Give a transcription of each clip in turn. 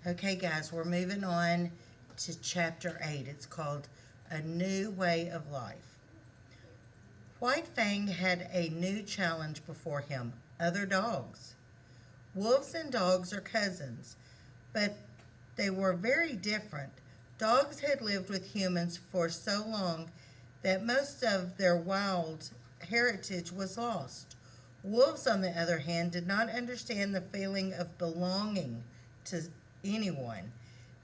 Okay, guys, we're moving on to chapter 8. It's called A New Way of Life. White Fang had a new challenge before him: other dogs. Wolves and dogs are cousins, but they were very different. Dogs had lived with humans for so long that most of their wild heritage was lost. Wolves, on the other hand, did not understand the feeling of belonging to anyone.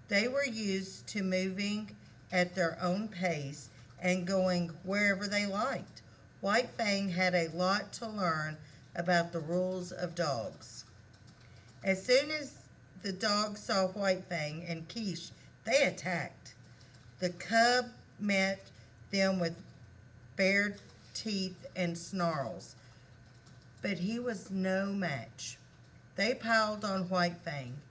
They were used to moving at their own pace and going wherever they liked. White Fang had a lot to learn about the rules of dogs. As soon as the dogs saw White Fang and Quiche, they attacked. The cub met them with bared teeth and snarls, but he was no match. They piled on White Fang.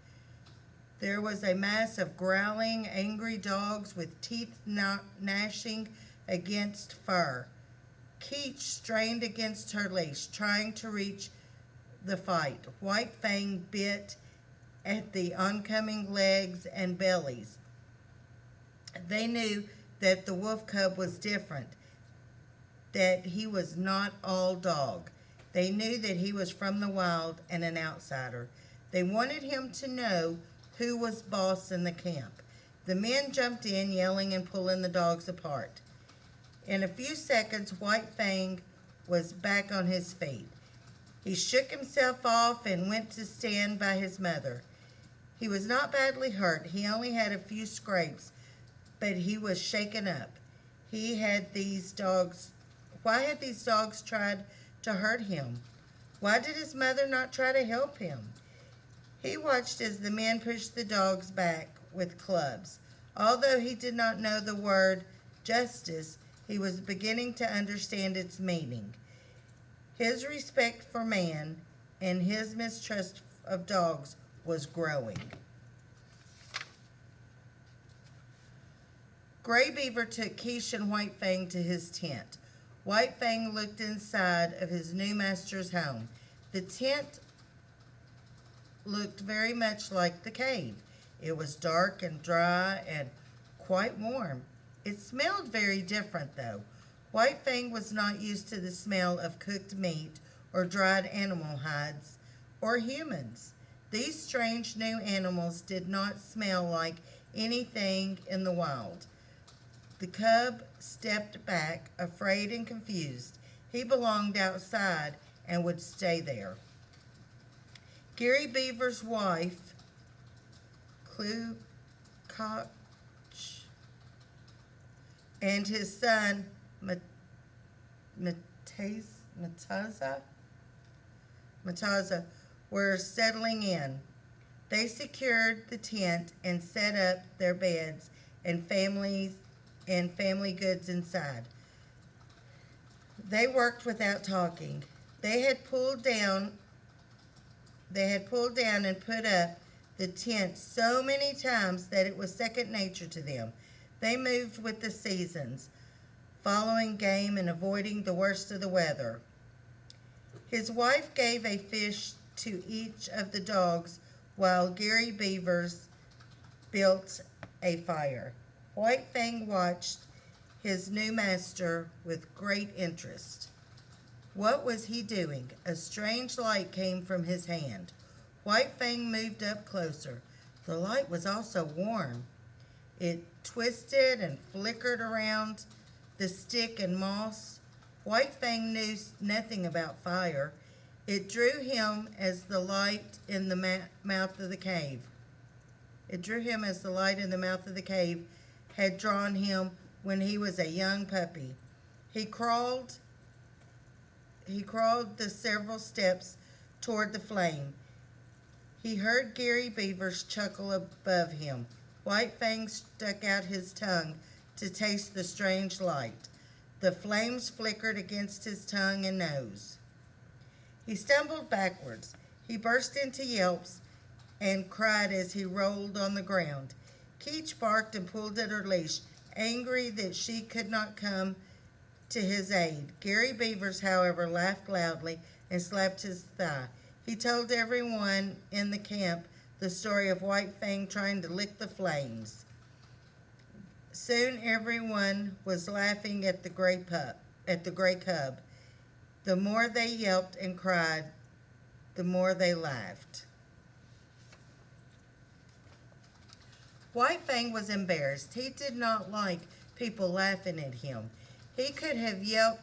There was a mass of growling, angry dogs with teeth gnashing against fur. Keach strained against her leash, trying to reach the fight. White Fang bit at the oncoming legs and bellies. They knew that the wolf cub was different, that he was not all dog. They knew that he was from the wild and an outsider. They wanted him to know who was boss in the camp. The men jumped in, yelling and pulling the dogs apart. In a few seconds, White Fang was back on his feet. He shook himself off and went to stand by his mother. He was not badly hurt. He only had a few scrapes, but he was shaken up. Why had these dogs tried to hurt him? Why did his mother not try to help him? He watched as the men pushed the dogs back with clubs. Although he did not know the word justice, he was beginning to understand its meaning. His respect for man and his mistrust of dogs was growing. Gray Beaver took Quiche and White Fang to his tent. White Fang looked inside of his new master's home. The tent looked very much like the cave. It was dark and dry and quite warm. It smelled very different, though. White Fang was not used to the smell of cooked meat or dried animal hides or humans. These strange new animals did not smell like anything in the wild. The cub stepped back, afraid and confused. He belonged outside and would stay there. Gary Beaver's wife, Clue Koch, and his son, Mataza, were settling in. They secured the tent and set up their beds and family goods inside. They worked without talking. They had pulled down and put up the tent so many times that it was second nature to them. They moved with the seasons, following game and avoiding the worst of the weather. His wife gave a fish to each of the dogs while Gary Beavers built a fire. White Fang watched his new master with great interest. What was he doing? A strange light came from his hand. White Fang moved up closer. The light was also warm. It twisted and flickered around the stick and moss. White Fang knew nothing about fire. It drew him as the light in the mouth of the cave. It drew him as the light in the mouth of the cave had drawn him when he was a young puppy. He crawled the several steps toward the flame. He heard Gary Beaver's chuckle above him. White Fang stuck out his tongue to taste the strange light. The flames flickered against his tongue and nose. He stumbled backwards. He burst into yelps and cried as he rolled on the ground. Keach barked and pulled at her leash, angry that she could not come to his aid. Gary Beavers, however, laughed loudly and slapped his thigh. He told everyone in the camp the story of White Fang trying to lick the flames. Soon everyone was laughing at the gray cub. The more they yelped and cried, the more they laughed. White Fang was embarrassed. He did not like people laughing at him. He could have yelped.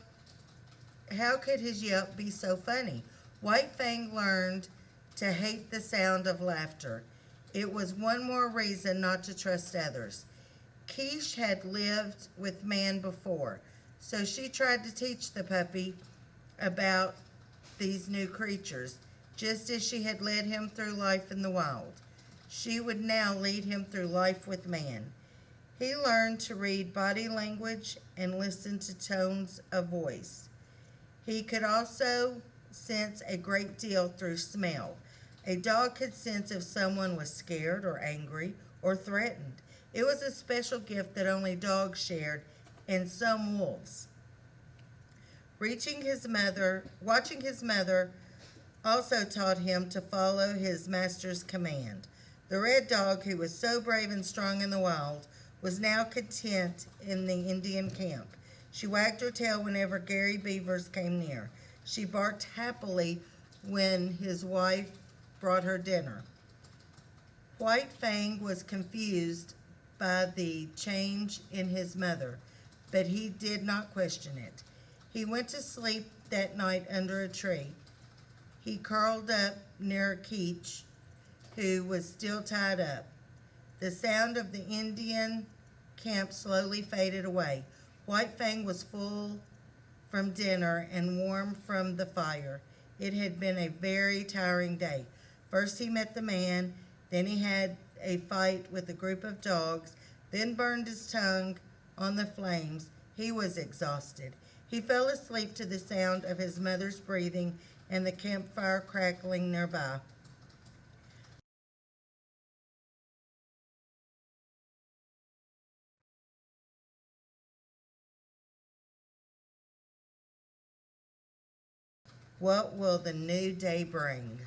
How could his yelp be so funny? White Fang learned to hate the sound of laughter. It was one more reason not to trust others. Quiche had lived with man before, so she tried to teach the puppy about these new creatures, just as she had led him through life in the wild. She would now lead him through life with man. He learned to read body language and listen to tones of voice. He could also sense a great deal through smell. A dog could sense if someone was scared or angry or threatened. It was a special gift that only dogs shared, and some wolves. Watching his mother also taught him to follow his master's command. The red dog, who was so brave and strong in the wild, was now content in the Indian camp. She wagged her tail whenever Gary Beavers came near. She barked happily when his wife brought her dinner. White Fang was confused by the change in his mother, but he did not question it. He went to sleep that night under a tree. He curled up near Keech, who was still tied up. The sound of the Indian camp slowly faded away. White Fang was full from dinner and warm from the fire. It had been a very tiring day. First he met the man, then he had a fight with a group of dogs, then burned his tongue on the flames. He was exhausted. He fell asleep to the sound of his mother's breathing and the campfire crackling nearby. What will the new day bring?